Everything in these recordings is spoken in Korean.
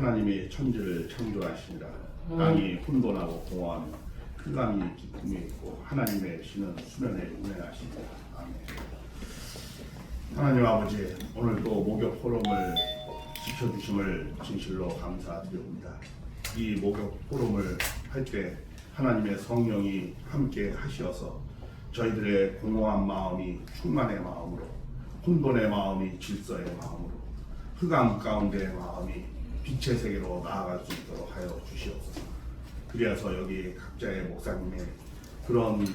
하나님이 천지를 창조하시니라. 땅이 혼돈하고 공허하며 흑암이 깊음이 있고 하나님의 신은 수면에 운행하시니라. 아멘. 하나님 아버지, 오늘 또 목욕 포럼을 지켜주심을 진실로 감사드립니다. 이 목욕 포럼을 할 때 하나님의 성령이 함께 하시어서 저희들의 공허한 마음이 충만의 마음으로, 혼돈의 마음이 질서의 마음으로, 흑암 가운데의 마음이 빛의 세계로 나아갈 수 있도록 하여 주시옵소서. 그리하서 여기 각자의 목사님의 그런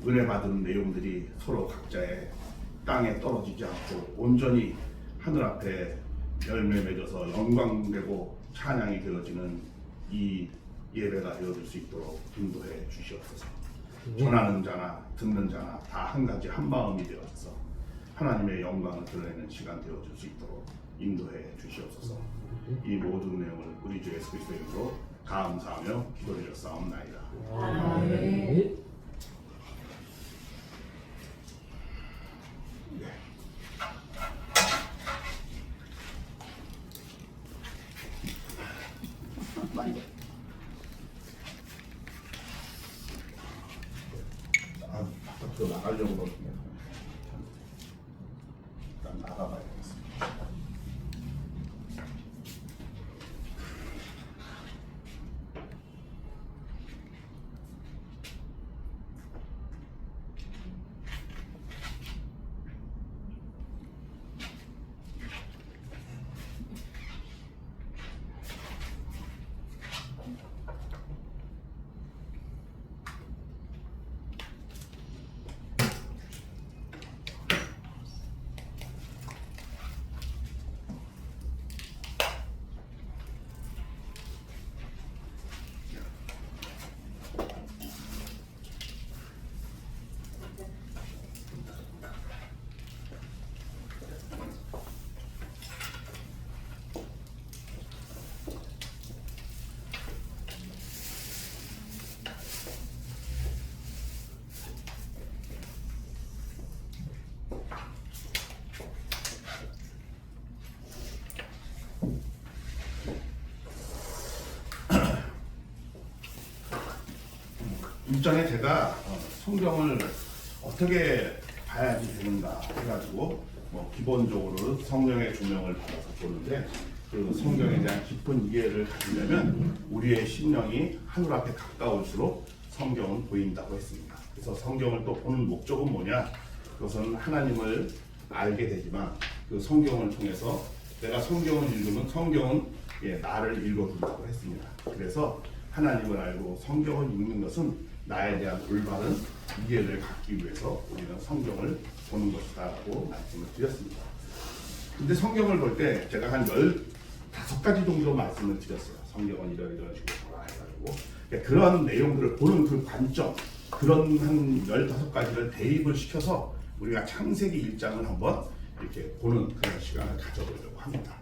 은혜 받은 내용들이 서로 각자의 땅에 떨어지지 않고 온전히 하늘 앞에 열매 맺어서 영광되고 찬양이 되어지는 이 예배가 되어질 수 있도록 인도해 주시옵소서. 전하는 자나 듣는 자나 다 한 가지 한 마음이 되어서 하나님의 영광을 드러내는 시간 되어질 수 있도록 인도해 주시옵소서. 이 모든 내용을 우리 주 예수 그리스도의 이름으로 감사하며 기도드렸사옵나이다. 아멘. 바깥으로 나가려고 그러는데 일단 나가봐야겠습니다. 일전에 제가 성경을 어떻게 봐야지 되는가 해가지고 기본적으로 성령의 조명을 받아서 보는데, 그 성경에 대한 깊은 이해를 가지려면 우리의 심령이 하늘 앞에 가까울수록 성경은 보인다고 했습니다. 그래서 성경을 또 보는 목적은 뭐냐? 그것은 하나님을 알게 되지만 그 성경을 통해서 내가 성경을 읽으면 성경은 나를 읽어준다고 했습니다. 그래서 하나님을 알고 성경을 읽는 것은 나에 대한 올바른 이해를 갖기 위해서 우리는 성경을 보는 것이다라고 말씀을 드렸습니다. 근데 성경을 볼 때 제가 한 15가지 정도 말씀을 드렸어요. 성경은 이런 식으로 보라 해가지고 그런 내용들을 보는 그 관점, 그런 한 15가지를 대입을 시켜서 우리가 창세기 1장을 한번 이렇게 보는 그런 시간을 가져보려고 합니다.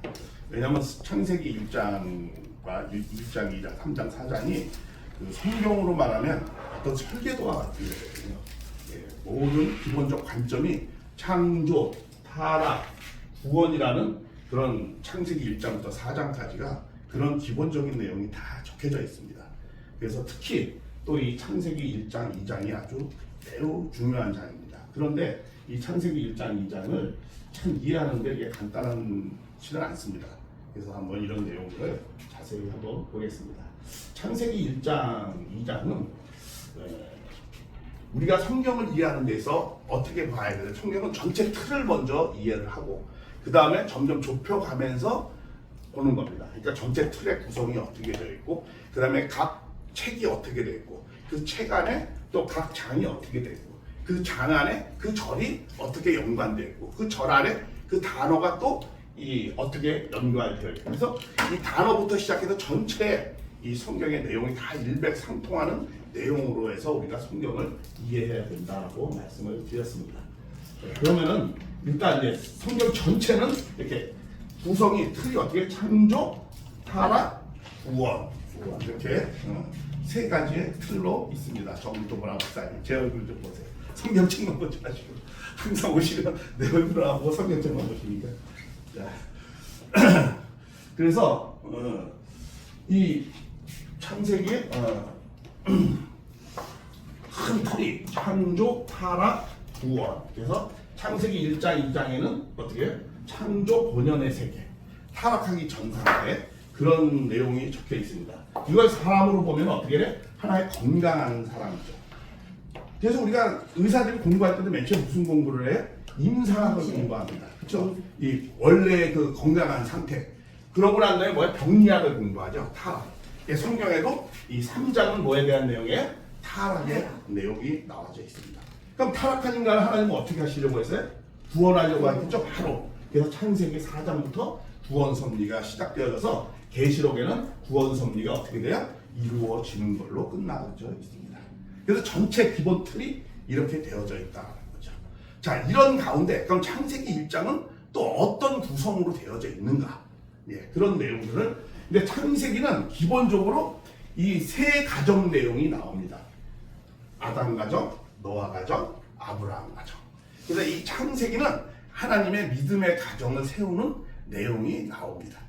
왜냐하면 창세기 1장과 1장, 2장, 3장, 4장이 그 성경으로 말하면 어떤 설계도와 같은 거거든요. 모든 기본적 관점이 창조, 타락, 구원이라는 그런 창세기 1장부터 4장까지가 그런 기본적인 내용이 다 적혀져 있습니다. 그래서 특히 또 이 창세기 1장, 2장이 아주 매우 중요한 장입니다. 그런데 이 창세기 1장, 2장을 참 이해하는 게 이게 간단하지는 않습니다. 그래서 한번 이런 내용들을 자세히 한번 보겠습니다. 창세기 1장, 2장은 우리가 성경을 이해하는 데서 어떻게 봐야 되는, 성경은 전체 틀을 먼저 이해를 하고 그 다음에 점점 좁혀가면서 보는 겁니다. 그러니까 전체 틀의 구성이 어떻게 되어 있고 그 다음에 각 책이 어떻게 되어 있고 그 책 안에 또 각 장이 어떻게 되어 있고 그 장 안에 그 절이 어떻게 연관되어 있고 그 절 안에 그 단어가 또 어떻게 연관되어 있고, 그래서 이 단어부터 시작해서 전체 이 성경의 내용이 다 일맥상통하는 내용으로 해서 우리가 성경을 이해해야 된다고 말씀을 드렸습니다. 그러면은 일단 이제 성경 전체는 이렇게 구성이 틀이 어떻게 창조, 타락, 구원 이렇게 세 가지의 틀로 있습니다. 정도보라 목사님 제 얼굴 좀 보세요. 성경책만 보지 마시고 항상 오시면 내 얼굴하고 성경책만 보시니까. 자, 그래서 이 창세기에 큰 틀이 창조, 타락, 구원. 그래서 창세기 1장, 2장에는 어떻게 해요? 창조 본연의 세계, 타락하기 전 상태 그런 내용이 적혀 있습니다. 이걸 사람으로 보면 어떻게 돼? 하나의 건강한 사람이죠. 그래서 우리가 의사들이 공부할 때도 맨 처음 무슨 공부를 해? 임상학을 공부합니다. 그렇죠? 이 원래 그 건강한 상태. 그러고 난 다음에 뭐야? 병리학을 공부하죠. 타락. 성경에도 이 3장은 뭐에 대한 내용이에요? 타락의 내용이 나와져 있습니다. 그럼 타락한 인간을 하나님은 어떻게 하시려고 했어요? 구원하려고 하겠죠. 바로. 그래서 창세기 4장부터 구원 섭리가 시작되어져서 계시록에는 구원 섭리가 어떻게 돼요? 이루어지는 걸로 끝나져 있습니다. 그래서 전체 기본 틀이 이렇게 되어져 있다는 거죠. 자, 이런 가운데 그럼 창세기 1장은 또 어떤 구성으로 되어져 있는가? 예, 그런 내용들을. 근데 창세기는 기본적으로 이 세 가정 내용이 나옵니다. 아담 가정, 노아 가정, 아브라함 가정. 그래서 이 창세기는 하나님의 믿음의 가정을 세우는 내용이 나옵니다.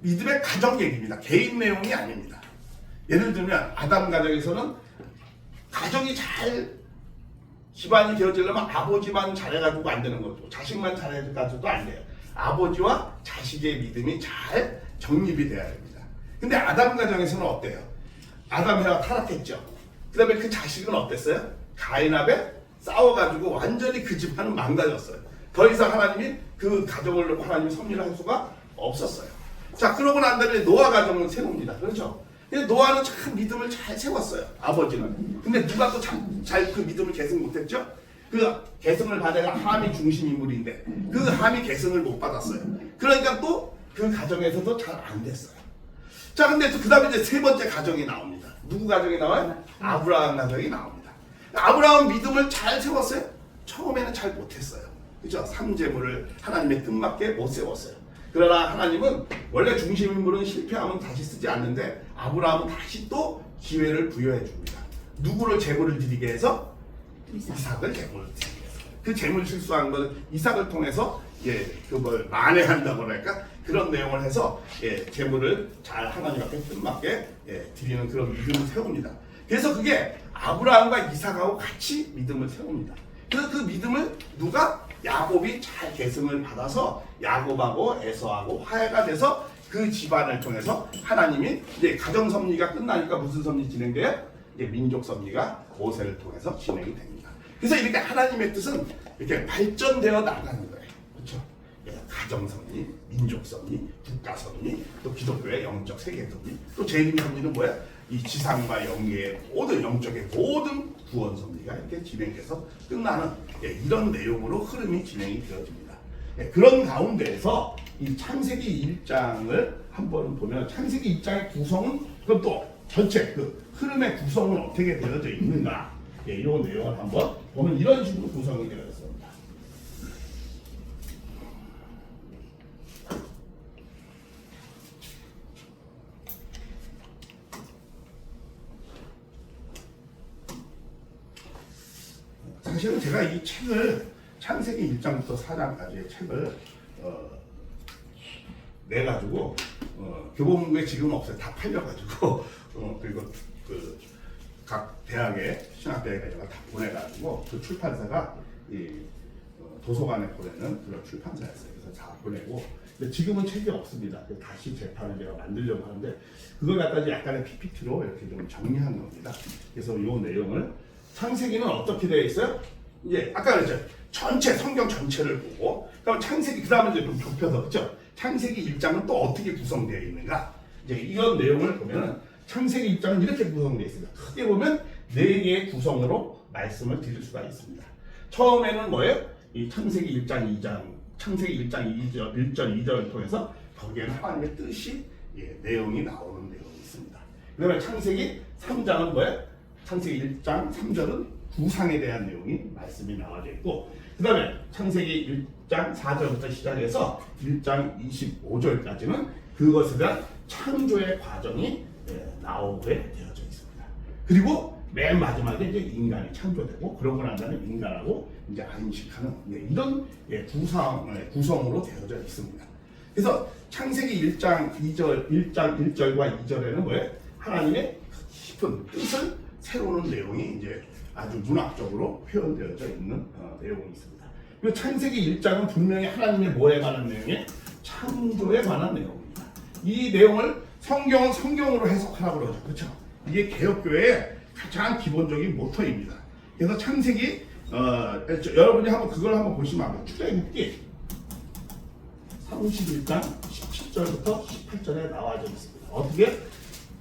믿음의 가정 얘기입니다. 개인 내용이 아닙니다. 예를 들면 아담 가정에서는 가정이 잘 기반이 되어지려면 아버지만 잘해가지고 안 되는 거죠. 자식만 잘해가지고도 안 돼요. 아버지와 자식의 믿음이 잘 정립이 돼야 됩니다. 근데 아담 가정에서는 어때요? 아담 해와 타락했죠. 그 다음에 그 자식은 어땠어요? 가인 아벨 싸워가지고 완전히 그 집안은 망가졌어요. 더 이상 하나님이 그 가정을 놓고 하나님이 섭리를 할 수가 없었어요. 자, 그러고 난 다음에 노아 가정을 세웁니다. 그렇죠? 근데 노아는 참 믿음을 잘 세웠어요. 아버지는. 근데 누가 또 잘 그 믿음을 계승 못했죠? 그 계승을 받아야 함이 중심 인물인데 그 함이 계승을 못 받았어요. 그러니까 또 그 가정에서도 잘 안 됐어요. 자, 근데 그 다음에 이제 세 번째 가정이 나옵니다. 누구 가정이 나와요? 아브라함 가정이 나옵니다. 아브라함 믿음을 잘 세웠어요? 처음에는 잘 못했어요. 그죠? 삼재물을 하나님의 뜻맞게 못 세웠어요. 그러나 하나님은 원래 중심 인물은 실패하면 다시 쓰지 않는데 아브라함은 다시 또 기회를 부여해 줍니다. 누구를 제물을 드리게 해서? 이삭을 제물을 드리게 해서. 그 제물 실수한 것은 이삭을 통해서 그걸 만회한다고 할까? 그런 내용을 해서 제물을 잘 하나님 앞에 뜻맞게 드리는 그런 믿음을 세웁니다. 그래서 그게 아브라함과 이삭하고 같이 믿음을 세웁니다. 그래서 그 믿음을 누가? 야곱이 잘 계승을 받아서 야곱하고 에서하고 화해가 돼서 그 집안을 통해서 하나님이 이제 가정 섭리가 끝나니까 무슨 섭리 진행돼요? 이제 민족 섭리가 모세를 통해서 진행이 됩니다. 그래서 이렇게 하나님의 뜻은 이렇게 발전되어 나가는 거예요. 그렇죠? 가정 섭리, 민족 섭리, 국가 섭리, 또 기독교의 영적 세계 섭리, 또 재림 섭리는 뭐야? 이 지상과 영계의 모든 영적의 모든 구원 섭리가 이렇게 진행돼서 끝나는 이런 내용으로 흐름이 진행이 되어집니다. 그런 가운데에서 이 창세기 1장을 한번 보면 창세기 1장의 구성은 그럼 또 전체 그 흐름의 구성은 어떻게 되어져 있는가? 이 내용을 한번 보면 이런 식으로 구성이 되어 있습니다. 사실은 제가 이 책을 창세기 1장부터 4장까지의 책을 내가지고 교보문고에 지금은 없어요. 다 팔려가지고 그리고 그 각 대학에 신학대학에 제가 다 보내가지고 그 출판사가 이 도서관에 보내는 그런 출판사였어요. 그래서 다 보내고 근데 지금은 책이 없습니다. 그래서 다시 재판을 제가 만들려고 하는데 그걸 갖다 약간의 PPT로 이렇게 좀 정리한 겁니다. 그래서 이 내용을 창세기는 어떻게 되어 있어요? 이제 아까 그랬죠. 전체 성경 전체를 보고 그럼 창세기 그 다음에 이제 좀 좁혀서 그렇죠. 창세기 1장은 또 어떻게 구성되어 있는가? 이제 이런 내용을 보면은 창세기 1장은 이렇게 구성되어 있습니다. 크게 보면 4개의 구성으로 말씀을 드릴 수가 있습니다. 처음에는 뭐예요? 이 창세기 1장 2장, 창세기 1장 2절, 1절 2절을 통해서 거기에는 하나님의 뜻이 내용이 나오는 내용이 있습니다. 그다음에 창세기 3장은 뭐예요? 창세기 1장 3절은 구상에 대한 내용이 말씀이 나와져 있고 그 다음에 창세기 1장 4절부터 시작해서 1장 25절까지는 그것에 대한 창조의 과정이 나오게 되어져 있습니다. 그리고 맨 마지막에 이제 인간이 창조되고 그러고 난 다음에 인간하고 이제 안식하는 이런 구성으로 되어져 있습니다. 그래서 창세기 1장 1절과 2절에는 뭐예요? 하나님의 깊은 뜻을 세우는 내용이 이제 아주 문학적으로 표현되어져 있는 내용이 있습니다. 그리고 창세기 1장은 분명히 하나님의 뭐에 관한 내용이에요? 창조에 관한 내용입니다. 이 내용을 성경은 성경으로 해석하라고 그러죠. 그렇죠? 이게 개혁교회의 가장 기본적인 모토입니다. 그래서 창세기 여러분이 한번 그걸 한번 보시면 아마 출애굽기 31장 17절부터 18절에 나와져 있습니다. 어떻게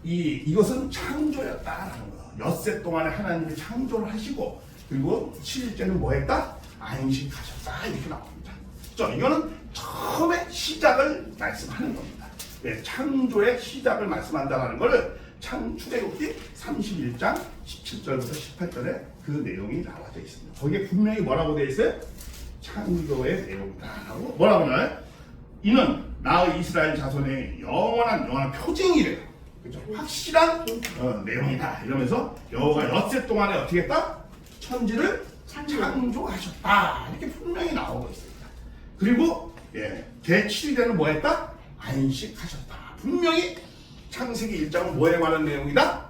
이것은 창조였다라는 거. 엿새 동안에 하나님이 창조를 하시고 그리고 7일째는 뭐 했다? 안식하셨다 이렇게 나옵니다. 그렇죠? 이거는 처음에 시작을 말씀하는 겁니다. 네, 창조의 시작을 말씀한다는 것을 출애굽기 31장 17절부터 18절에 그 내용이 나와져 있습니다. 거기에 분명히 뭐라고 되어 있어요? 창조의 내용이다라고 뭐라고 하나요? 이는 나의 이스라엘 자손의 영원한 표징이래요. 그렇죠? 확실한 내용이다. 이러면서 여호와가 엿새 동안에 어떻게 했다? 천지를 창조하셨다. 이렇게 분명히 나오고 있습니다. 그리고 제7일에는 뭐 했다? 안식하셨다. 분명히 창세기 1장은 뭐에 관한 내용이다?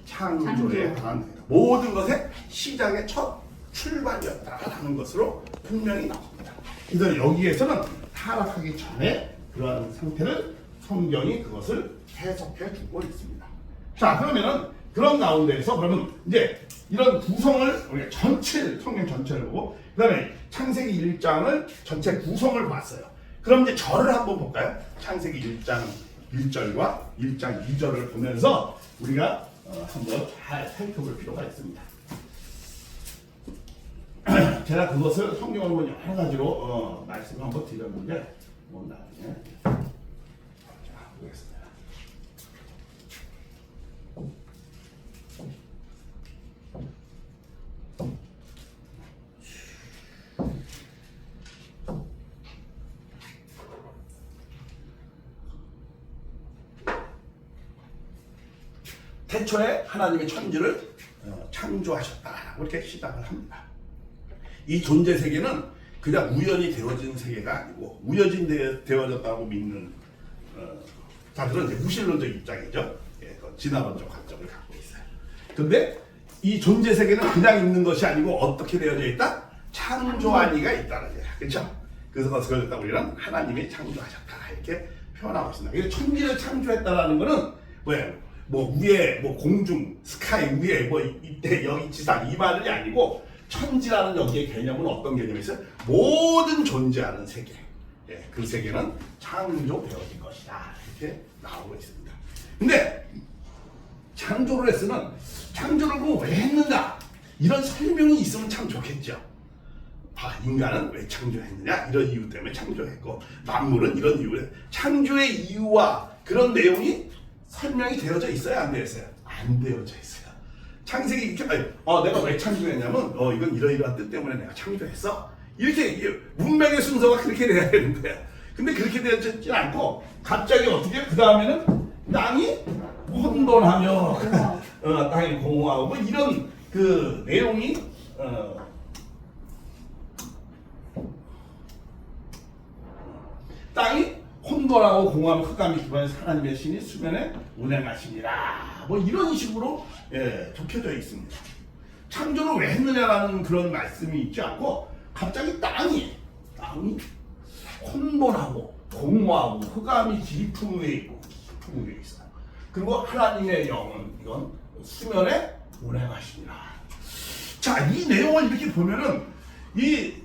창조에 관한 내용. 모든 것의 시작의 첫 출발이었다라는 것으로 분명히 나옵니다. 그래서 여기에서는 타락하기 전에 그러한 상태를 성경이 그것을 해석해 주고 있습니다. 자, 그러면은 그런 가운데에서 그러면 이제 이런 구성을 우리가 성경 전체를 보고 그다음에 창세기 1장을 전체 구성을 봤어요. 그럼 이제 절을 한번 볼까요? 창세기 1장 1절과 1장 2절을 보면서 우리가 한번 잘 살펴볼 필요가 있습니다. 제가 그것을 성경을 보면 여러 가지로 말씀을 한번 드렸는데 나중에 보겠습니다. 태초에 하나님의 천지를 창조하셨다라고 이렇게 시작을 합니다. 이 존재 세계는 그냥 우연히 되어진 세계가 아니고 우연히 되어졌다고 믿는 자들은 이제 무신론적 입장이죠. 진화론적 관점을 갖고 있어요. 그런데 이 존재 세계는 그냥 있는 것이 아니고 어떻게 되어져 있다? 창조한 이가 있다는 거예요. 그렇죠? 그래서 그걸 우리는 하나님이 창조하셨다 이렇게 표현하고 있습니다. 이게 천지를 창조했다라는 거는 뭐예요? 뭐 위에 뭐 공중 스카이 위에 뭐 이때 여기 지상 이 말이 아니고 천지라는 여기의 개념은 어떤 개념이 있어요? 모든 존재하는 세계. 그 세계는 창조되어진 것이다. 이렇게 나오고 있습니다. 근데 창조를 했으면 창조를 그럼 왜 했는가? 이런 설명이 있으면 참 좋겠죠. 인간은 왜 창조했느냐? 이런 이유 때문에 창조했고 만물은 이런 이유에 창조의 이유와 그런 내용이 설명이 되어져 있어요? 안 되어 있어요? 안 되어져 있어요. 창세기 내가 왜 창조했냐면 이건 이러이러한 뜻 때문에 내가 창조했어. 이렇게 문맥의 순서가 그렇게 돼야 되는 거야. 근데 그렇게 되어지지 않고 갑자기 어떻게 그 다음에는 땅이 혼돈하며 땅이 공허하고 뭐 이런 그 내용이 땅이 혼돈하고 공허하며 흑암이 기반해서 하나님의 신이 수면에 운행하시니라 뭐 이런 식으로 적혀져 있습니다. 창조를 왜 했느냐라는 그런 말씀이 있지 않고 갑자기 땅이 혼돈하고 공허하고 흑암이 깊은 위에 있고 깊은 위에 있어요. 그리고 하나님의 영은 이건 수면에 운행하시니라. 자, 이 내용을 이렇게 보면은 이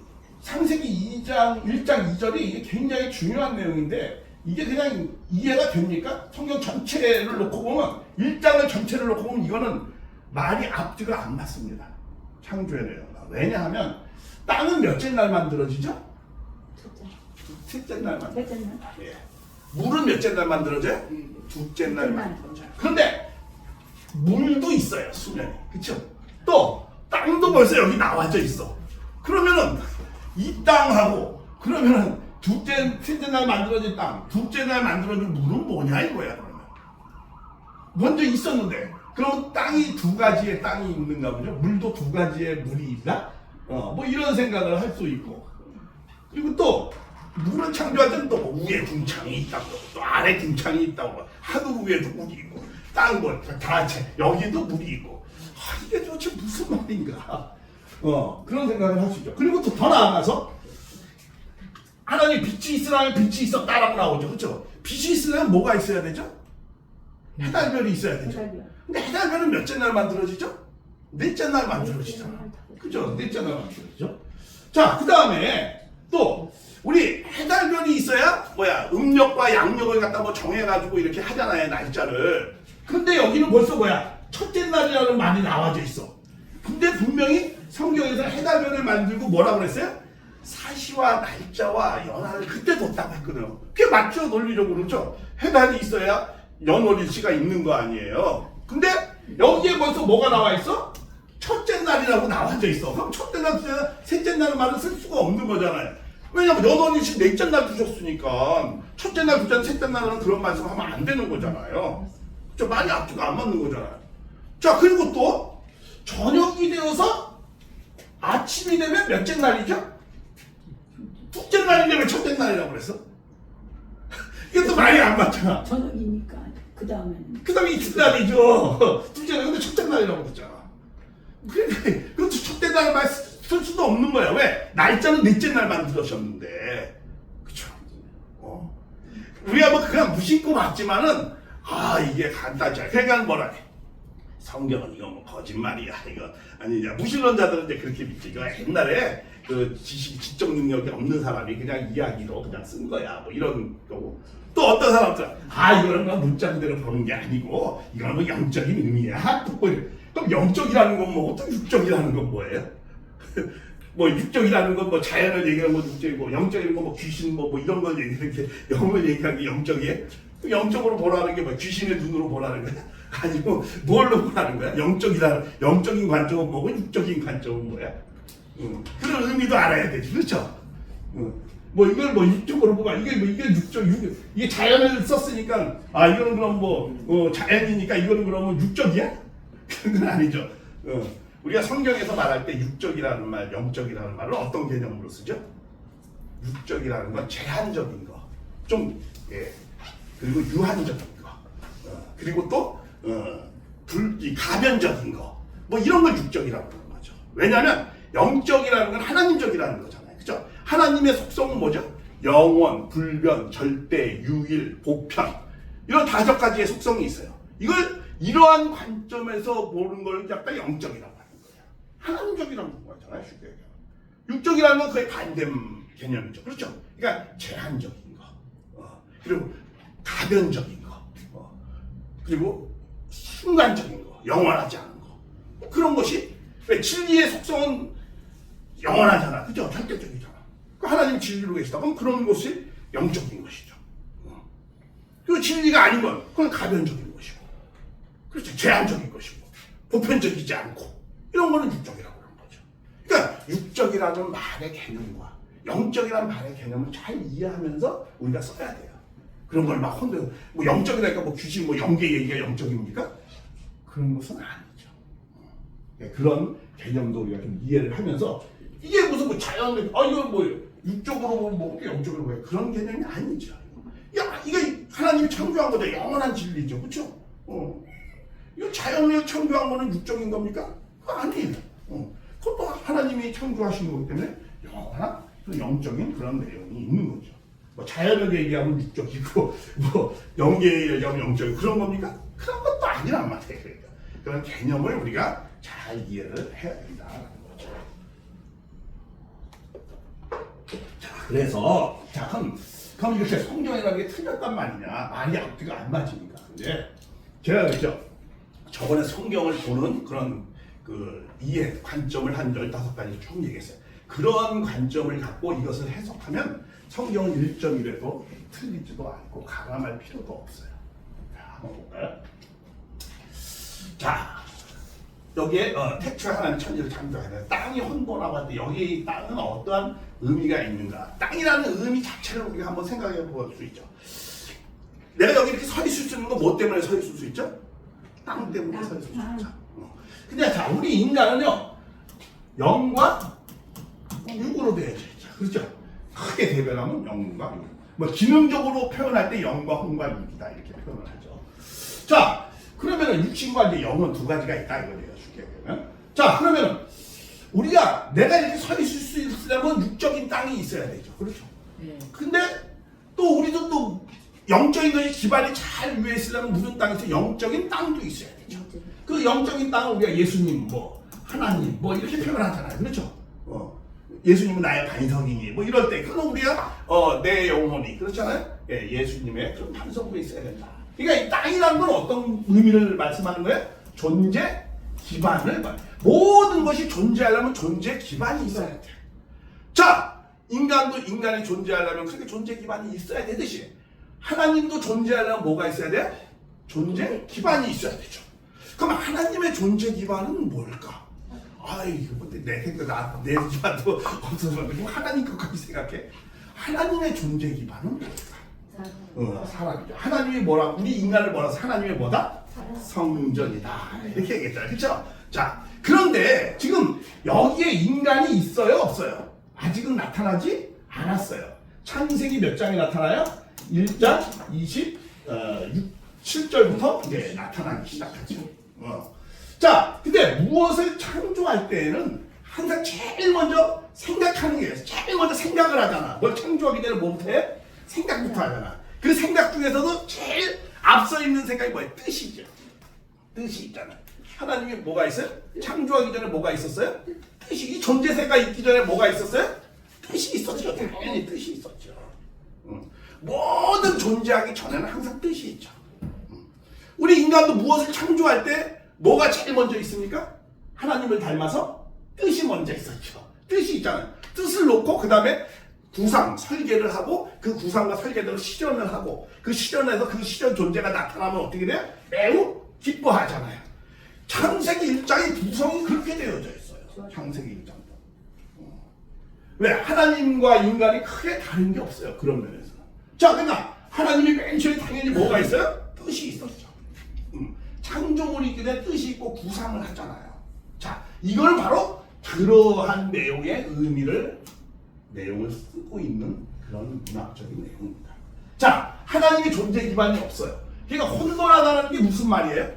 창세기 1장 2절이 이게 굉장히 중요한 내용인데 이게 그냥 이해가 됩니까? 성경 전체를 놓고 보면 1장을 전체를 놓고 보면 이거는 말이 앞뒤가 안 맞습니다. 창조의 내용. 왜냐하면 땅은 몇째 날 만들어지죠? 셋째 날 만들어져요. 물은 몇째 날 만들어져요? 둘째 날 만들어져요. 그런데 물도 있어요, 수면에. 그렇죠? 또 땅도 벌써 여기 나와져 있어. 그러면은 이 땅하고 그러면은 셋째 날 만들어진 땅, 둘째 날 만들어진 물은 뭐냐 이거야. 그러면 먼저 있었는데 그럼 땅이 두 가지의 땅이 있는가 보죠. 물도 두 가지의 물이 있나? 뭐 이런 생각을 할 수 있고 그리고 또 물을 창조할 때는 또 위에 궁창이 있다고 또 아래 궁창이 있다고 하늘 위에도 물이 있고 땅 다채 여기도 물이 있고 이게 도대체 무슨 말인가 그런 생각을 할 수 있죠. 그리고 또 더 나아가서 하나님 빛이 있으라면 빛이 있었다라고 나오죠. 그렇죠? 빛이 있으려면 뭐가 있어야 되죠? 해달별이 있어야 되죠. 근데 해달별은 몇째 날 만들어지죠? 넷째 날 만들어지잖아. 그죠? 넷째 날 만들어지죠. 자, 그 다음에 또 우리 해달별이 있어야 음력과 양력을 갖다 뭐 정해가지고 이렇게 하잖아요, 날짜를. 근데 여기는 벌써 첫째 날이라는 말이 나와져 있어. 근데 분명히 성경에서 해달별을 만들고 뭐라 그랬어요? 사시와 날짜와 연하를 그때 뒀다고 했거든요. 그게 맞죠, 논리적으로. 그렇죠? 해달이 있어야 연월일치가 있는 거 아니에요. 근데 여기에 벌써 뭐가 나와 있어? 첫째 날이라고 나와져 있어. 그럼 첫째 날, 둘째 날, 셋째 날은 말을 쓸 수가 없는 거잖아요. 왜냐면 연월일치 넷째 날 두셨으니까 첫째 날, 둘째 날, 셋째 날은 그런 말씀하면 안 되는 거잖아요. 그렇죠? 말이 앞뒤가 안 맞는 거잖아요. 자, 그리고 또 저녁이 되어서 아침이 되면 몇째 날이죠? 둘째 날인데 왜 첫째 날이라고 그랬어? 이게 또 말이 안 맞잖아. 저녁이니까 그 다음에는 이튿날이죠. 둘째 날 근데 첫째 날이라고 그랬잖아. 그러니까 그것도 첫째 날 말 쓸 수도 없는 거야. 왜? 날짜는 넷째 날 만들어졌는데, 그쵸? 우리가 뭐 그냥 무심코 봤지만은 이게 간단하지 않아. 그러니까 뭐라 해? 성경은 이거 뭐 거짓말이야. 이거 아니냐. 무신론자들은 이제 그렇게 믿지. 이거 옛날에 그 지적 능력이 없는 사람이 그냥 이야기로 그냥 쓴 거야. 뭐 이런 거고. 또 어떤 사람들은 이거는 뭐 문자 그대로 보는 게 아니고 이거는 뭐 영적인 의미야. 또 그럼 영적이라는 건 뭐고 또 육적이라는 건 뭐예요? 뭐 육적이라는 건 뭐 자연을 얘기하는 건 육적이고 영적인 건 뭐 귀신 뭐 이런 걸 이렇게 영을 얘기하는 게 영적이에요? 영적으로 보라는 게 뭐 귀신의 눈으로 보라는 거야? 아니고 뭘로 보라는 거야? 영적인 관점은 뭐고 육적인 관점은 뭐야? 그런 의미도 알아야 되지, 그렇죠? 뭐 이걸 뭐 육적으로 보면 이게 이게 자연을 썼으니까 이거는 그럼 자연이니까 이거는 그러면 육적이야? 그런 건 아니죠. 우리가 성경에서 말할 때 육적이라는 말, 영적이라는 말을 어떤 개념으로 쓰죠? 육적이라는 건 제한적인 거, 그리고 유한적인 거, 그리고 또 가변적인 거, 뭐 이런 걸 육적이라고 하는 거죠. 왜냐하면 영적이라는 건 하나님적이라는 거잖아요, 그죠? 하나님의 속성은 뭐죠? 영원, 불변, 절대, 유일, 보편 이런 5가지의 속성이 있어요. 이러한 관점에서 보는 걸 약간 영적이라고 하는 거예요. 하나님적이라고 하는 거잖아요, 쉽게 얘기하면. 육적이라는 건 거의 반대 개념이죠, 그렇죠? 그러니까 제한적인 거, 그리고 가변적인 거, 그리고 순간적인 거, 영원하지 않은 거. 그런 것이 왜 진리의 속성은 영원하잖아, 그죠? 절대적이잖아. 하나님 진리로 계시다. 그럼 그런 것이 영적인 것이죠. 그리고 진리가 아닌 건 그건 가변적인 것이고, 그렇죠? 제한적인 것이고, 보편적이지 않고 이런 거는 육적이라고 하는 거죠. 그러니까 육적이라는 말의 개념과 영적이라는 말의 개념을 잘 이해하면서 우리가 써야 돼요. 그런 걸 막 혼자 뭐 영적이라니까 뭐 귀신 뭐 영계 얘기가 영적입니까? 그런 것은 아니죠. 그런 개념도 우리가 좀 이해를 하면서 이게 무슨 뭐 자연의 이건 뭐 육적으로 보면 뭐 영적으로 보면 그런 개념이 아니죠. 이게 하나님이 창조한 거죠. 영원한 진리죠, 그렇죠? 이거 자연을 창조한 거는 육적인 겁니까? 그거 아니에요. 그것도 하나님이 창조하신 거기 때문에 영원한 영적인 그런 내용이 있는 거죠. 뭐 자연을 얘기하면 육적이고 뭐 영계에 얘기하면 영적이고 그런 겁니까? 그런 것도 아니란 말이에요. 그러니까 그런 개념을 우리가 잘 이해를 해야 된다는 거죠. 자, 그래서 그럼 이렇게 성경이라는 게 틀렸단 말이냐? 말이 앞뒤가 안 맞으니까. 근데 제가 그랬죠. 저번에 성경을 보는 그런 이해 관점을 한 15가지 쭉 얘기했어요. 그런 관점을 갖고 이것을 해석하면 성경은 1.1에도 틀리지도 않고 가감할 필요도 없어요. 자, 한번 볼까요? 자, 여기에 태초에 하나님 천지를 창조하여 땅이 혼돈하고 하는데 여기 땅은 어떠한 의미가 있는가? 땅이라는 의미 자체를 우리가 한번 생각해 볼 수 있죠. 내가 여기 이렇게 서 있을 수 있는 건 뭐 때문에 서 있을 수 있죠? 땅 때문에 서 있을 수 있죠. 근데 자, 우리 인간은요, 영과 육으로 되어져 있죠. 그렇죠? 크게 대별하면 영과 육. 뭐 기능적으로 표현할 때 영과 혼과 육이다 이렇게 표현을 하죠. 자, 그러면은 육신과 이제 영은 두 가지가 있다 이거예요. 쉽게 얘기하면. 자, 그러면은 우리가 내가 이렇게 서 있을 수 있으려면 육적인 땅이 있어야 되죠. 그렇죠? 근데 또 우리도 또 영적인 것이 기반이 잘 위에 있으려면 무슨 땅이 있어요? 영적인 땅도 있어야 되죠. 그 영적인 땅은 우리가 예수님, 뭐 하나님, 뭐 이렇게 표현하잖아요. 그렇죠? 예수님은 나의 반석이니, 뭐 이럴 때 그건 우리가 내 영혼이 그렇잖아요. 예, 예수님의 그런 반석으로 있어야 된다. 그러니까 이 땅이라는 건 어떤 의미를 말씀하는 거예요? 존재 기반을 모든 것이 존재하려면 존재 기반이 있어야 돼. 자, 인간도 인간이 존재하려면 그렇게 존재 기반이 있어야 되듯이 하나님도 존재하려면 뭐가 있어야 돼? 존재 기반이 있어야 되죠. 그럼 하나님의 존재 기반은 뭘까? 아이고, 내 생각, 내 기반도 없어서 하나님 것까지 생각해. 하나님의 존재 기반은 뭘까? 사람이죠. 하나님이 뭐라, 우리 인간을 뭐라서 하나님의 뭐다? 성전이다. 이렇게 얘기했잖아요. 그렇죠? 자, 그런데 지금 여기에 인간이 있어요? 없어요? 아직은 나타나지 않았어요. 창세기 몇 장에 나타나요? 1장 27절부터 이제 나타나기 시작하죠. 자, 근데 무엇을 창조할 때에는 항상 제일 먼저 생각하는 게 있어요. 제일 먼저 생각을 하잖아. 뭘 창조하기 전에 뭐부터 해? 생각부터 하잖아. 그 생각 중에서도 제일 앞서 있는 생각이 뭐예요? 뜻이죠. 뜻이 있잖아. 하나님이 뭐가 있어요? 창조하기 전에 뭐가 있었어요? 뜻이. 이 존재세가 있기 전에 뭐가 있었어요? 뜻이 있었죠. 당연히 뜻이 있었죠. 모든 존재하기 전에는 항상 뜻이 있죠. 우리 인간도 무엇을 창조할 때 뭐가 제일 먼저 있습니까? 하나님을 닮아서 뜻이 먼저 있었죠. 뜻이 있잖아요. 뜻을 놓고 그 다음에 구상, 설계를 하고 그 구상과 설계대로 실현을 하고 그 실현에서 그 실현 존재가 나타나면 어떻게 돼요? 매우 기뻐하잖아요. 창세기 1장의 구성이 그렇게 되어져 있어요. 창세기 1장도. 왜? 하나님과 인간이 크게 다른 게 없어요. 그런 면에서. 자, 그러니까 하나님이 맨 처음에 당연히 뭐가 있어요? 뜻이 있었죠. 창조물이 있기 때문에 뜻이 있고 구상을 하잖아요. 자, 이걸 바로 그러한 내용의 내용을 쓰고 있는 그런 문학적인 내용입니다. 자, 하나님의 존재 기반이 없어요. 그러니까 혼돈하다는 게 무슨 말이에요?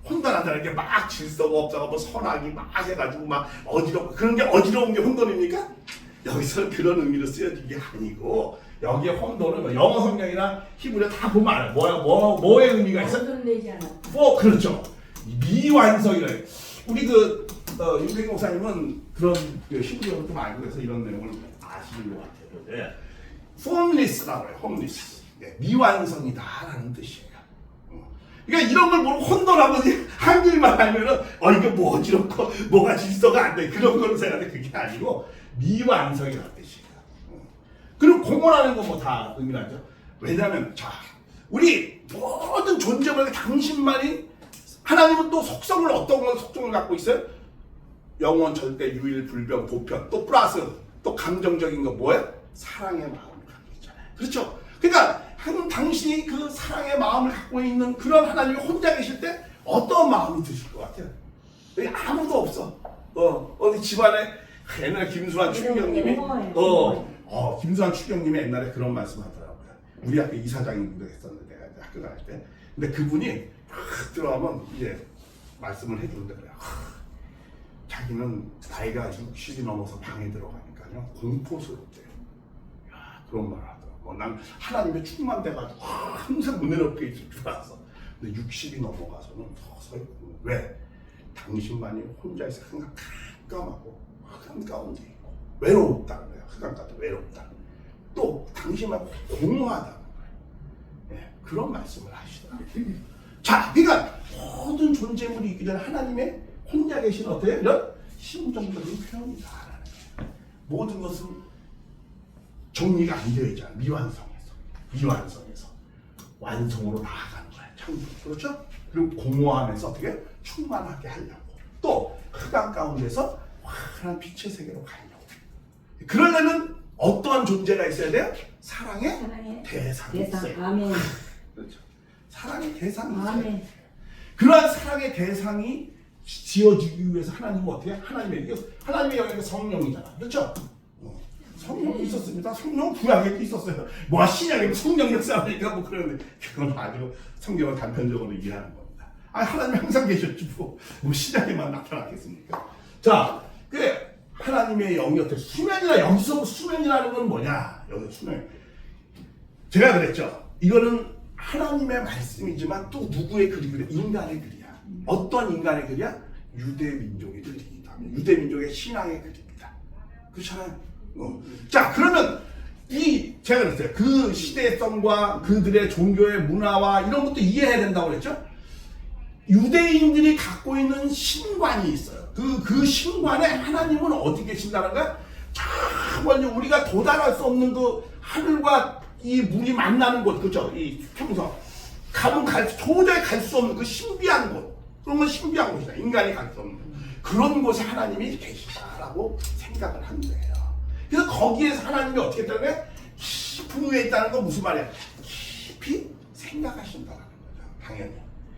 혼돈하다는 게 막 질서가 없다가 뭐 선악이 막 해가지고 막 어지럽고 그런 게 어지러운 게 혼돈입니까? 여기서는 그런 의미로 쓰여진 게 아니고 여기에 혼돈은 뭐 영어 성경이나 히브리어 다 보면 알아요. 뭐의 의미가 있어? 혼돈되지 않아. 그렇죠. 미완성이라. 우리 윤택 목사님은 그런 히브리어를 좀 알고 그래서 이런 내용을 아시는 것 같아요. 네. formless라고 해요. formless. 네, 미완성이다라는 뜻이에요. 그러니까 이런 걸 모르고 혼돈하고 한글만 알면은 이거 뭐 어지럽고 뭐가 질서가 안 돼. 그런 거로 생각하는데 그게 아니고 미완성이라는 뜻이에요. 그리고 공헌하는 건 뭐 다 의미나죠. 왜냐하면 자, 우리 모든 존재물에 당신만이 하나님은 또 속성을 어떤 속성을 갖고 있어요? 영원, 절대, 유일, 불변, 보편, 또 플러스 또 감정적인 거 뭐예요? 사랑의 마음을 갖고 있잖아요. 그렇죠? 그러니까 당신이 그 사랑의 마음을 갖고 있는 그런 하나님이 혼자 계실 때 어떤 마음이 드실 것 같아요? 여기 아무도 없어. 어디 집안에 옛날 김수환 추경님이 김수환 추경님이 옛날에 그런 말씀하더라고요. 우리 학교 이사장님도 했었는데 내가 학교 다닐 때. 근데 그분이 들어가면 이제 말씀을 해주는데 그래요. 자기는 나이가 60이 넘어서 방에 들어가니까요 공포스럽대요. 그런 말을 하더라고. 난 하나님의 충만돼가지고 항상 은혜롭게 있을 줄 알았어. 근데 60이 넘어가서는 서 있고. 왜? 당신만이 혼자 있어 항상 깜깜하고 흑암 가운데 있고 외롭다는 거예요. 흑암 가운데 외롭다. 또 당신만 공허하다는 거예요. 네, 그런 말씀을 하시더라고요. 자, 그러니까 모든 존재물이 있기 전에 하나님의 혼자 계신 어때요? 이런 심정적인 표현이다라는 거예요. 모든 것은 정리가 안 되어 있잖아요. 미완성에서 완성으로 나아가는 거예요. 창조. 그렇죠? 그리고 공허함에서 어떻게 충만하게 하려고. 또 흑암 가운데서 환한 빛의 세계로 가려고. 그러려면 어떠한 존재가 있어야 돼요? 사랑의 대상이 있어요. 아멘. 그렇죠. 사랑의 대상이 있어요. 아멘. 그러한 사랑의 대상이 지어지기 위해서 하나님은 어떻게? 하나님의 영역이 성령이잖아. 그렇죠? 성령이 있었습니다. 성령 구약에도 있었어요. 뭐 신약에 성령 역사하니까 뭐 그러는데 그건 아주 성경을 단편적으로 이해하는 겁니다. 아 하나님 항상 계셨지 뭐 신약에만 나타났겠습니까? 자, 그 하나님의 영이 어떻게 수면이나 여기서 수면이라는 건 뭐냐? 여기 수면. 제가 그랬죠. 이거는 하나님의 말씀이지만 또 누구의 글이냐? 인간의 글이야. 어떤 인간의 글이야? 유대 민족의 글이기도 합니다. 유대 민족의 신앙의 글입니다. 그렇잖아요. 자, 그러면 제가 그랬어요. 그 시대성과 그들의 종교의 문화와 이런 것도 이해해야 된다고 그랬죠. 유대인들이 갖고 있는 신관이 있어요. 그 신관에 하나님은 어디 계신다는 거야? 저 멀리 우리가 도달할 수 없는 그 하늘과 이 물이 만나는 곳, 그죠? 이 평성. 가면 도저히 갈 수 없는 그 신비한 곳. 그런 건 신비한 곳이다. 인간이 갈 수 없는. 그런 곳에 하나님이 계시다라고 생각을 한 거예요. 그래서 거기에서 하나님이 어떻게 했다는 거야? 깊은 위에 있다는 건 무슨 말이야? 깊이 생각하신다는 거죠. 당연히.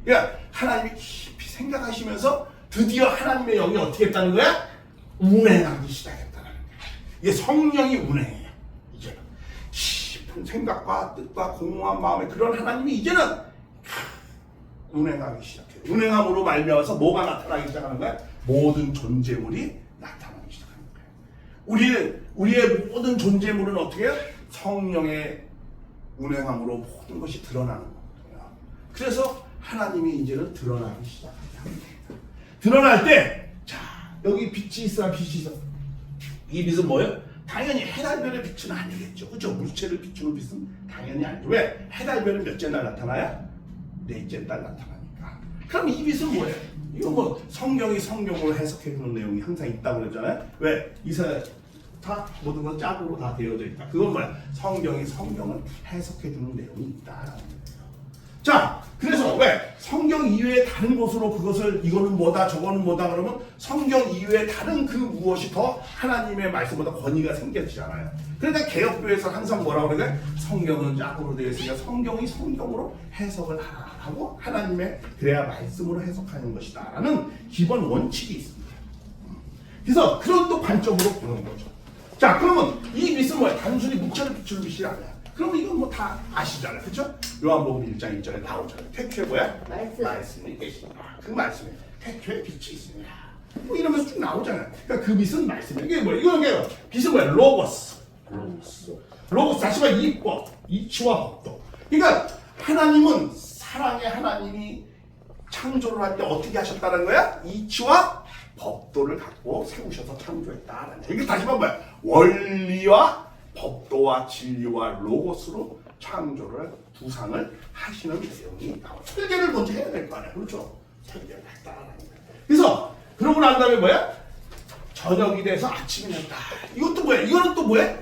그러니까 하나님이 깊이 생각하시면서 드디어 하나님의 영이 어떻게 했다는 거야? 운행하기 시작했다는 거야. 이게 성령이 운행해요. 이제는 깊은 생각과 뜻과 공허한 마음에 그런 하나님이 이제는 운행하기 시작해요. 운행함으로 말미암아서 뭐가 나타나기 시작하는 거야? 모든 존재물이 나타나기 시작하는 거예요. 우리의 모든 존재물은 어떻게 해요? 성령의 운행함으로 모든 것이 드러나는 거예요. 그래서 하나님이 이제는 드러나기 시작합니다. 드러날 때, 자, 여기 빛이 있어야 빛이 있어. 이 빛은 뭐예요? 당연히 해달별의 빛은 아니겠죠. 그죠? 물체를 비추는 빛은 당연히 아니죠. 왜? 해달별은 몇째 날 나타나야? 넷째 날 나타나니까. 그럼 이 빛은 뭐예요? 이거 뭐 성경이 성경으로 해석해주는 내용이 항상 있다고 그랬잖아요. 왜? 이사야 다 모든 건 짝으로 다 되어져 있다. 그건 뭐야? 성경이 성경을 해석해주는 내용이 있다. 자, 그래서 왜? 성경 이외에 다른 곳으로 그것을 이거는 뭐다 저거는 뭐다 그러면 성경 이외에 다른 그 무엇이 더 하나님의 말씀보다 권위가 생겼잖아요. 그러니까 개혁교회에서 항상 뭐라고 그러냐? 성경은 짝으로 되어 있으니까 성경이 성경으로 해석을 하고 하나님의 그래야 말씀으로 해석하는 것이다 라는 기본 원칙이 있습니다. 그래서 그런 또 관점으로 보는 거죠. 자, 그러면 이 빛은 뭐야? 단순히 물체를 비추는 빛이 아니야. 그러면 이건 뭐 다 아시잖아요. 그렇죠? 요한복음 1장 2절에 나오잖아요. 태초에 뭐야? 말씀이 계시다. 그 말씀에 태초에 빛이 있습니다. 뭐 이러면서 쭉 나오잖아요. 그러니까 그 빛은 말씀이에요. 이게 뭐야? 이거는 뭐예요? 빛은 뭐야? 로고스. 다시 말해 이법, 이치와 법도. 그러니까 하나님은 사랑의 하나님이 창조를 할 때 어떻게 하셨다는 거야? 이치와 법도를 갖고 세우셔서 창조했다라는 거야. 이게 다시 말해 뭐야? 원리와 법도와 진리와 로고스로 창조를 구상을 하시는 내용이 나와요. 설계를 먼저 해야 될 거 아니야. 그렇죠? 설계를 했다라는 거야. 그래서 그러고 난 다음에 뭐야? 저녁이 돼서 아침이 됐다. 이것도 뭐야? 이거는 또 뭐야?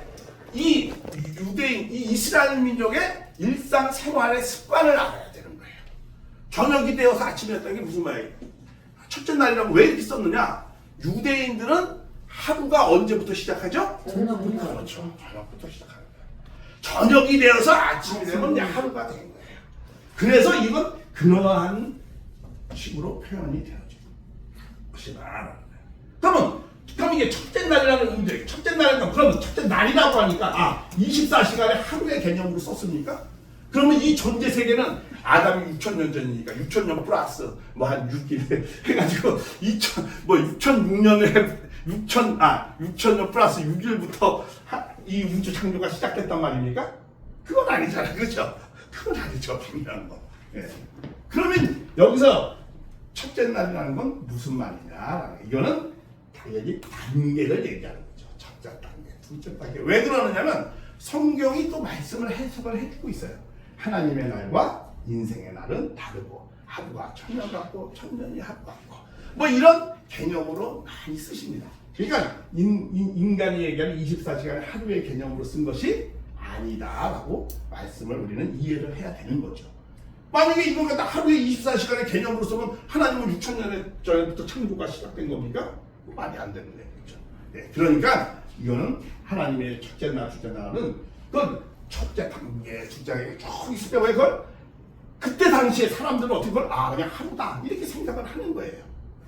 이 유대인, 이 이스라엘 민족의 일상생활의 습관을 알아야 되는 거예요. 저녁이 되어서 아침이 됐다는 게 무슨 말이에요? 첫째 날이라고 왜 이렇게 썼느냐? 유대인들은 하루가 언제부터 시작하죠? 저녁부터. 그렇죠. 저녁부터 시작하는 거예요. 저녁이 되어서 아침이 되면 이제 하루가 된 거예요. 그래서 이건 그러한 식으로 표현이 되어지는 것이다. 그러면 이게 첫째 날이라는 의미죠. 첫째 날이니까 그러면 첫째 날이라고 하니까 24시간의 하루의 개념으로 썼습니까? 그러면 이 존재 세계는 아담이 6,000년 전이니까 6,000년 플러스 뭐 한 6일 해가지고 6,006년에 6,000년 플러스 6일부터 이 우주 창조가 시작됐단 말입니까? 그건 아니잖아요. 그렇죠? 그건 아니죠. 중요한 건. 예. 그러면 여기서 첫째 날이라는 건 무슨 말이냐? 이거는 당연히 단계를 얘기하는 거죠. 첫째 단계, 둘째 단계. 왜 그러느냐면 성경이 또 말씀을 해석을 해주고 있어요. 하나님의 날과 인생의 날은 다르고 하루가 천년 같고 천년이 하루 같고 뭐 이런 개념으로 많이 쓰십니다. 그러니까 인간이 얘기하는 24시간의 하루의 개념으로 쓴 것이 아니다라고 말씀을 우리는 이해를 해야 되는 거죠. 만약에 이걸 갖다 하루에 24시간의 개념으로 쓰면 하나님은 6,000년 전부터 창조가 시작된 겁니까? 말이 안 되는 얘기죠. 네, 그러니까 이거는 하나님의 첫째 날, 둘째 날은 그건 첫째 단계, 둘째 단계 쭉 있을 때 왜 그걸 그때 당시에 사람들은 어떻게 그걸 그냥 하루다 이렇게 생각을 하는 거예요.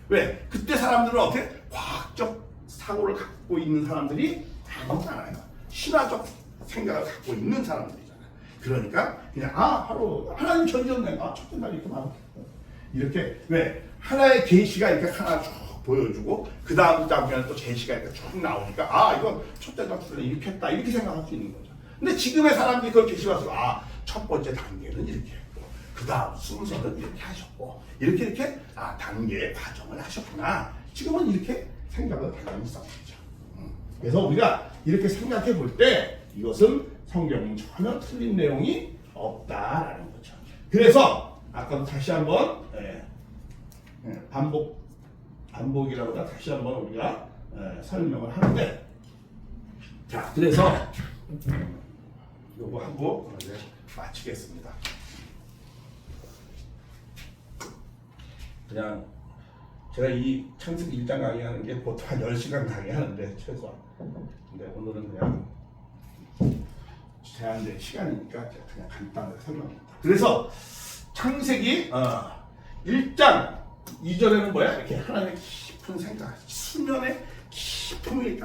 왜? 그때 사람들은 어떻게 과학적 사고를 갖고 있는 사람들이 아니잖아요. 신화적 생각을 갖고 있는 사람들이잖아. 그러니까 그냥 하루 하나님 전지었네. 첫째 날 이렇게 많아. 이렇게 왜 하나의 계시가 이렇게 하나 쭉 보여주고 그 다음 장면에 또 제시가 이렇게 쭉 나오니까 이건 첫째 날 둘째 이렇게 했다 이렇게 생각할 수 있는 거죠. 근데 지금의 사람들이 그걸 계시 봐서 첫 번째 단계는 이렇게 했고 그 다음 순서는 이렇게 하셨고 이렇게 단계의 과정을 하셨구나. 지금은 이렇게 생각을 하고 있어. 그래서 우리가 이렇게 생각해 볼 때 이것은 성경이 전혀 틀린 내용이 없다라는 거죠. 그래서 아까도 다시 한번 반복이라고 다시 한번 우리가 설명을 하는데, 자 그래서 요거 하고 이제 마치겠습니다. 그냥 제가 이 창세기 1장 강의하는 게 보통 한 10시간 강의하는데 최소한. 근데 오늘은 그냥 제한된 시간이니까 제가 그냥 간단하게 설명합니다. 그래서 창세기 1장 2절에는 뭐야? 이렇게 하나님의 깊은 생각, 수면의 깊음에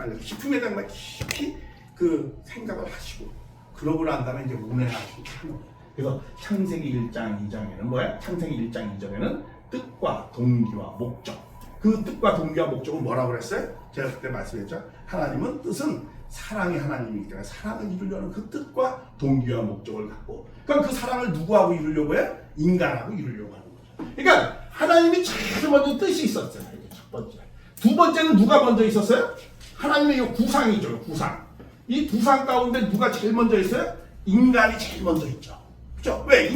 정말 깊이 그 생각을 하시고 그러고 난 다음에 이제 운행하시고 하는 거예요. 그래서 창세기 1장 2장에는 뭐야? 창세기 1장 2장에는 뜻과 동기와 목적. 그 뜻과 동기와 목적은 뭐라고 그랬어요? 제가 그때 말씀했죠. 하나님은 뜻은 사랑의 하나님이기 때문에 사랑을 이루려는 그 뜻과 동기와 목적을 갖고, 그럼 그 사랑을 누구하고 이루려고 해요? 인간하고 이루려고 하는 거죠. 그러니까 하나님이 제일 먼저 뜻이 있었어요. 이게 첫 번째. 두 번째는 누가 먼저 있었어요? 하나님의 이 구상이죠. 구상. 이 구상 가운데 누가 제일 먼저 있어요? 인간이 제일 먼저 있죠. 그렇죠? 왜?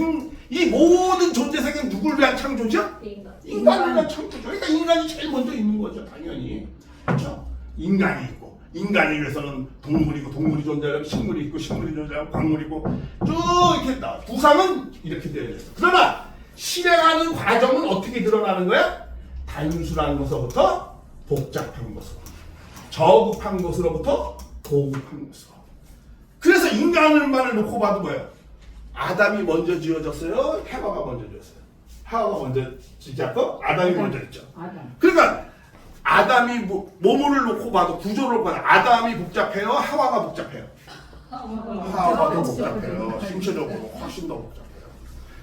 이 모든 존재 세계는 누구를 위한 창조죠? 인간을 위한 창조죠. 그러니까 인간이 제일 먼저 있는 거죠. 당연히. 그렇죠? 인간이 있고, 인간을 위해서는 동물이고, 동물이 존재하고, 식물이 있고, 식물이 존재하고, 광물이고, 쭉 이렇게 나. 구상은 이렇게 되어 있어. 그러나 실행하는 과정은 어떻게 드러나는 거야? 단순한 것으로부터 복잡한 것으로, 저급한 것으로부터 고급한 것으로. 그래서 인간을만을 놓고 봐도 뭐예요? 아담이 먼저 지어졌어요? 해와가 먼저 지었어요? 해와가 먼저 지었고 아담이 먼저 있죠. 그러니까 아담이 몸을 놓고 봐도 구조를 놓고 봐도 아담이 복잡해요? 해와가 복잡해요? 해와가 더 복잡해요. 신체적으로 훨씬 더 복잡해요.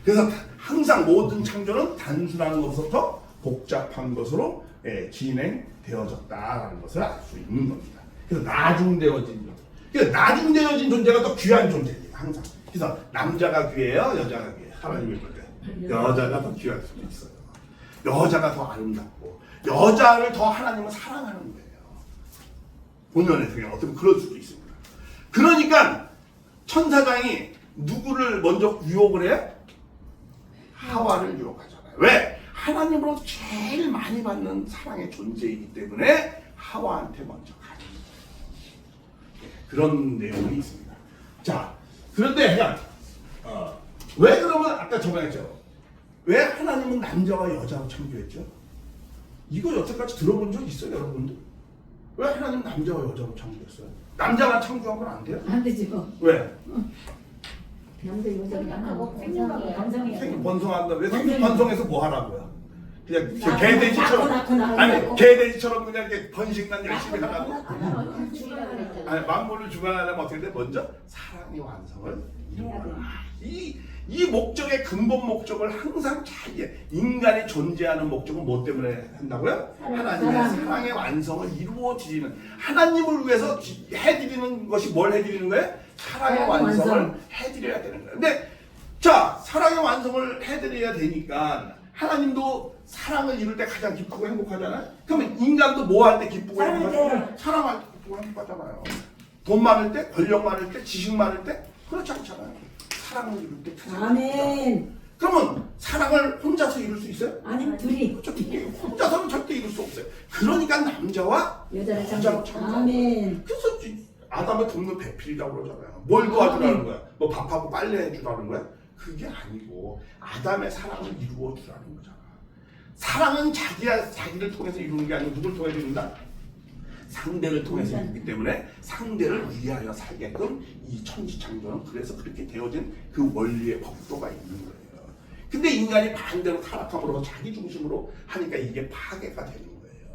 그래서 항상 모든 창조는 단순한 것부터 복잡한 것으로 진행되어졌다라는 것을 알 수 있는 겁니다. 그래서 나중되어진 존재. 그래서 나중되어진 존재가 더 귀한 존재입니다. 항상. 그래서 남자가 귀해요, 여자가 귀해요. 하나님이 볼 때 여자가 더 귀할 수도 있어요. 여자가 더 아름답고 여자를 더 하나님은 사랑하는 거예요. 본연의 성경 어떻게 그럴 수도 있습니다. 그러니까 천사장이 누구를 먼저 유혹을 해요? 하와를 유혹하잖아요. 왜? 하나님으로부터 제일 많이 받는 사랑의 존재이기 때문에 하와한테 먼저 가는 그런 내용이 있습니다. 자, 그런데 그냥 왜 그러면 아까 저번에 했죠. 왜 하나님은 남자와 여자로 창조했죠? 이거 여태까지 들어본 적 있어요, 여러분들? 왜 하나님 남자와 여자로 창조했어요? 남자만 창조하면 안 돼요? 안 되죠. 왜? 남자 여자 남성이 생기 번성한다. 왜 생기 번성해서 뭐 하라고요? 그냥 낳고, 개돼지처럼 낳고, 아니 개돼지처럼 그냥 이렇게 번식만 열심히 하라고? 아니 만물을 주관하려면 어떻게 돼? 먼저 사랑의 완성을 이루어라. 이 목적의 근본 목적을 항상 잘 인간이 존재하는 목적은 뭐 때문에 한다고요? 하나님의 사랑의 완성을 이루어지는 하나님을 위해서 해드리는 것이 뭘 해드리는 거예요? 사랑의 완성을 해드려야 되는 거예요. 근데 자 사랑의 완성을 해드려야 되니까 하나님도 사랑을 이룰 때 가장 기쁘고 행복하잖아요. 그러면 인간도 뭐 할 때 기쁘고 행복하잖아요? 사랑할 때 기쁘고 행복하잖아요. 돈 많을 때, 권력 많을 때, 지식 많을 때 그렇지 않잖아요. 사랑을 이룰 때 아멘. 그러면 사랑을 혼자서 이룰 수 있어요? 아니 둘이 혼자서는 절대 이룰 수 없어요. 그러니까 남자와 여자를 창조. 아멘. 그래서 아담을 돕는 배필이라고 그러잖아요. 뭘 도와주라는 거야? 뭐 밥하고 빨래 해주라는 거야? 그게 아니고 아담의 사랑을 이루어 주라는 거잖아. 사랑은 자기를 통해서 이루는 게 아니고 누굴 통해서 이룬다? 상대를 통해서 이루기 때문에 상대를 위하여 살게끔 이 천지창조는 그래서 그렇게 되어진 그 원리의 법도가 있는 거예요. 근데 인간이 반대로 타락함으로써 자기 중심으로 하니까 이게 파괴가 되는 거예요.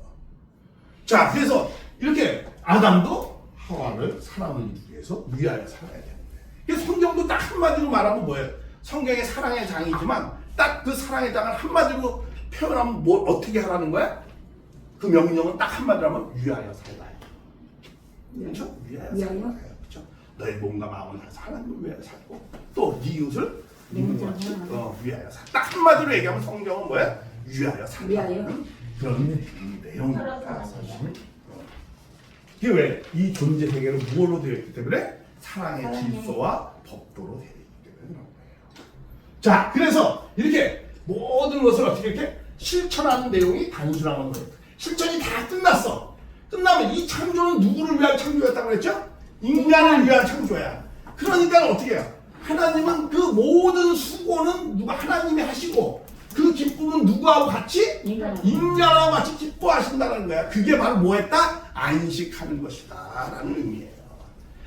자, 그래서 이렇게 아담도 하와를 사랑하기 위해서 위하여 살아야 되는데. 그래서 성경도 딱 한마디로 말하면 뭐예요? 성경의 사랑의 장이지만 딱 그 사랑의 장을 한마디로 표현하면 뭘 어떻게 하라는 거야? 그 명령은 딱 한마디로 하면 위하여 살아야. 그렇죠? 위하여 살아야. 그렇죠? 너의 몸과 마음을 다해서 하나님을 위하여 살고 또 네 이웃을 위하여 살. 딱 한마디로 얘기하면 성경은 뭐야? 위하여 살라는 그런 내용입니다. 이게 왜? 이 존재 세계는 무엇로 되어 있기 때문에 사랑의 질서와 법도로 되어 있기 때문에 그런 거예요. 자, 그래서 이렇게 모든 것을 어떻게 이렇게 실천하는 내용이 단순한 거예요. 실천이 다 끝났어. 끝나면 이 창조는 누구를 위한 창조였다고 그랬죠? 인간을 위한 창조야. 그러니까 어떻게 해요? 하나님은 그 모든 수고는 누가 하나님이 하시고 그 기쁨은 누구하고 같이? 인간하고 같이 기뻐하신다는 거야. 그게 바로 뭐했다? 안식하는 것이다 라는 의미예요.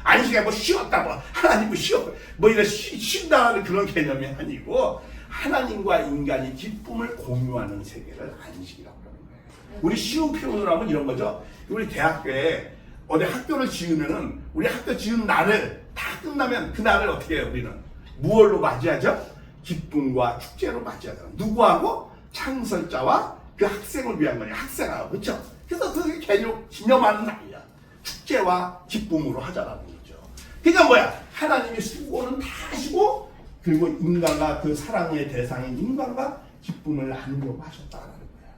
안식이 뭐 쉬었다 뭐 하나님 뭐 쉬었다 뭐 이런 쉰다는 그런 개념이 아니고 하나님과 인간이 기쁨을 공유하는 세계를 안식이라고 하는 거예요. 우리 쉬운 표현으로 하면 이런 거죠. 우리 대학교에 어디 학교를 지으면은 우리 학교 지은 날을 다 끝나면 그 날을 어떻게 해요? 우리는 무얼로 맞이하죠? 기쁨과 축제로 맞이하죠. 누구하고? 창설자와 그 학생을 위한 거냐. 학생하고. 그렇죠? 그래서 그 개념 기념하는 날이야. 축제와 기쁨으로 하자라는 거죠. 그러니까 뭐야? 하나님이 수고는 다 하시고 그리고 인간과 그 사랑의 대상인 인간과 기쁨을 나누려고 하셨다라는 거야.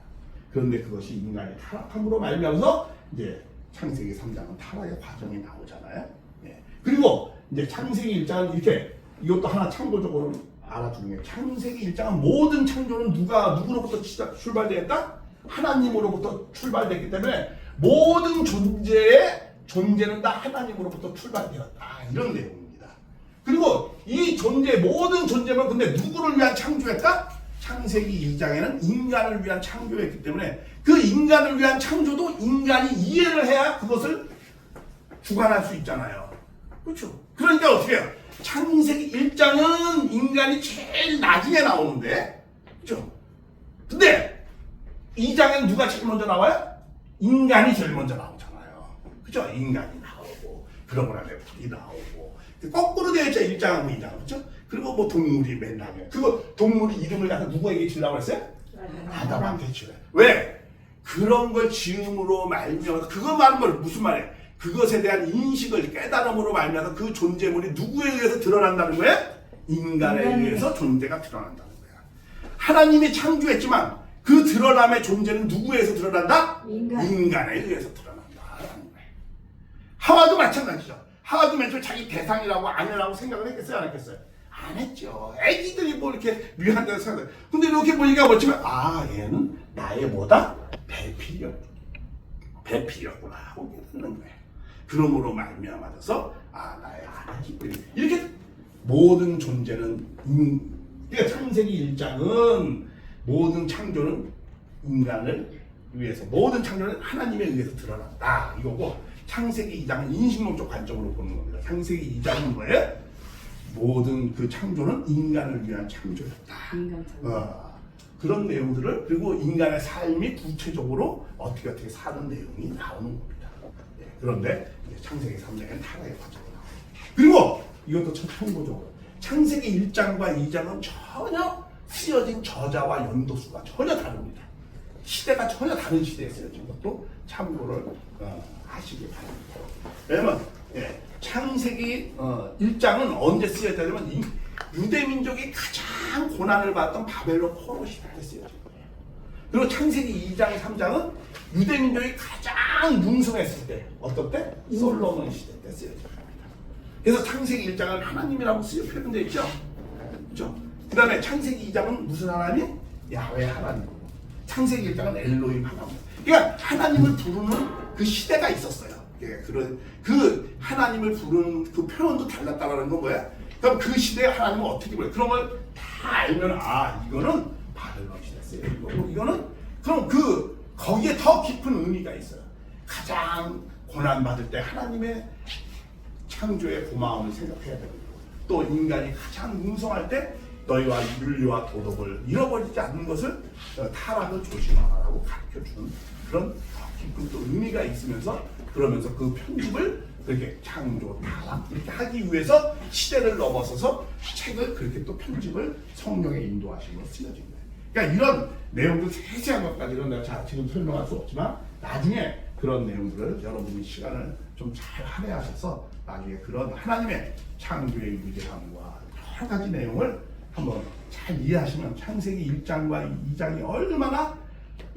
그런데 그것이 인간의 타락함으로 말미암아서 이제 창세기 3장은 타락의 과정이 나오잖아요. 예. 그리고 이제 창세기 1장은 이렇게 이것도 하나 참고적으로 알아두는 게 창세기 1장은 모든 창조는 누구로부터 출발되었다? 하나님으로부터 출발됐기 때문에 모든 존재는 다 하나님으로부터 출발되었다. 이런 내용입니다. 그리고 이 모든 존재만 근데 누구를 위한 창조였다? 창세기 2장에는 인간을 위한 창조였기 때문에 그 인간을 위한 창조도 인간이 이해를 해야 그것을 주관할 수 있잖아요. 그렇죠? 그러니까 어떻게 해요? 창세기 1장은 인간이 제일 나중에 나오는데, 그렇죠? 근데 2장에는 누가 제일 먼저 나와요? 인간이 제일 먼저 나오잖아요. 그렇죠? 인간이 나오고 그러고 나면 불이 나오고 거꾸로 되어 있죠. 1장하고 2장은. 그렇죠? 그리고 뭐 동물이 맨날 그거 동물 이름을 갖다 누구에게 지으라고 했어요? 아담한테 지으라. 왜? 그런 걸 지음으로 말미암아서 그거 말은 뭘 무슨 말이에요? 그것에 대한 인식을 깨달음으로 말미암아서 그 존재물이 누구에 의해서 드러난다는 거예요? 인간에 의해서 존재가 드러난다는 거야. 하나님이 창조했지만 그 드러남의 존재는 누구에 의해서 드러난다? 인간에 의해서 드러난다라는 거예요. 하와도 마찬가지죠. 하와도 맨 처음에 자기 대상이라고 아내라고 생각을 했겠어요? 안 했겠어요? 안 했죠. 애기들이 뭐 이렇게 위한다고 생각해요. 근데 이렇게 보니까 뭐지만 얘는 나의 뭐다? 배필이었구나 하고 깨닫는 거예요. 그러므로 말미암아서 나의 아내지. 이렇게 모든 존재는 그러니까 창세기 1장은 모든 창조는 인간을 위해서 모든 창조는 하나님에 의해서 드러난다 이거고 창세기 2장은 인식론적 관점으로 보는 겁니다. 창세기 2장은 뭐예요? 모든 그 창조는 인간을 위한 창조였다. 그런 내용들을 그리고 인간의 삶이 구체적으로 어떻게 사는 내용이 나오는 겁니다. 그런데 창세기 3장에는 타락의 과정이 나옵니다. 그리고 이것도 참 참고적으로 창세기 1장과 2장은 전혀 쓰여진 저자와 연도수가 전혀 다릅니다. 시대가 전혀 다른 시대에 쓰여진 것도 참고를 하시기 바랍니다. 왜냐면 창세기 1장은 언제 쓰여졌냐면 유대민족이 가장 고난을 받던 바벨론 포로 시대 때 쓰여진 거예요. 그리고 창세기 2장, 3장은 유대민족이 가장 융성했을 때 어떤 때? 솔로몬 시대 때 쓰여진 겁니다. 그래서 창세기 1장은 하나님이라고 표현되어 있죠. 그렇죠? 그 다음에 창세기 2장은 무슨 하나님? 야훼 하나님. 창세기 1장은 엘로힘 하나님. 그러니까 하나님을 부르는 그 시대가 있었어요. 그 하나님을 부르는 그 표현도 달랐다는 건 뭐야? 그럼 그 시대에 하나님은 어떻게 불러요? 그런 걸 다 알면 이거는 바벨론 시대 쓰여지고 이거는 그럼 거기에 더 깊은 의미가 있어요. 가장 고난받을 때 하나님의 창조의 고마움을 생각해야 되고 또 인간이 가장 융성할 때 너희와 윤리와 도덕을 잃어버리지 않는 것을 타락을 조심하라고 가르쳐주는 그런 깊은 또 의미가 있으면서 그러면서 그 편집을 그렇게 창조, 타락 이렇게 하기 위해서 시대를 넘어서서 책을 그렇게 또 편집을 성령의 인도하심으로 쓰여진 거예요. 그러니까 이런 내용들 세세한 것까지는 내가 지금 설명할 수 없지만 나중에 그런 내용들을 여러분이 시간을 좀 잘 할애하셔서 나중에 그런 하나님의 창조의 위대함과 여러 가지 내용을 한번 잘 이해하시면 창세기 1장과 2장이 얼마나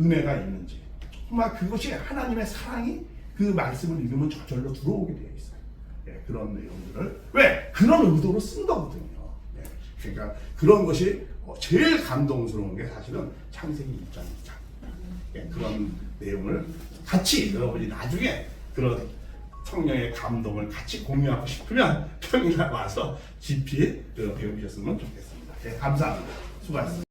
은혜가 있는지 정말 그것이 하나님의 사랑이 그 말씀을 읽으면 저절로 들어오게 되어 있어요. 예, 그런 내용들을 왜? 그런 의도로 쓴 거거든요. 예, 그러니까 그런 것이 제일 감동스러운 게 사실은 창세기 1장 2장 예, 그런 내용을 같이 여러분이 나중에 그런 성령의 감동을 같이 공유하고 싶으면 평일날 와서 깊이 배우셨으면 좋겠습니다. 예, 감사합니다. 수고하셨습니다.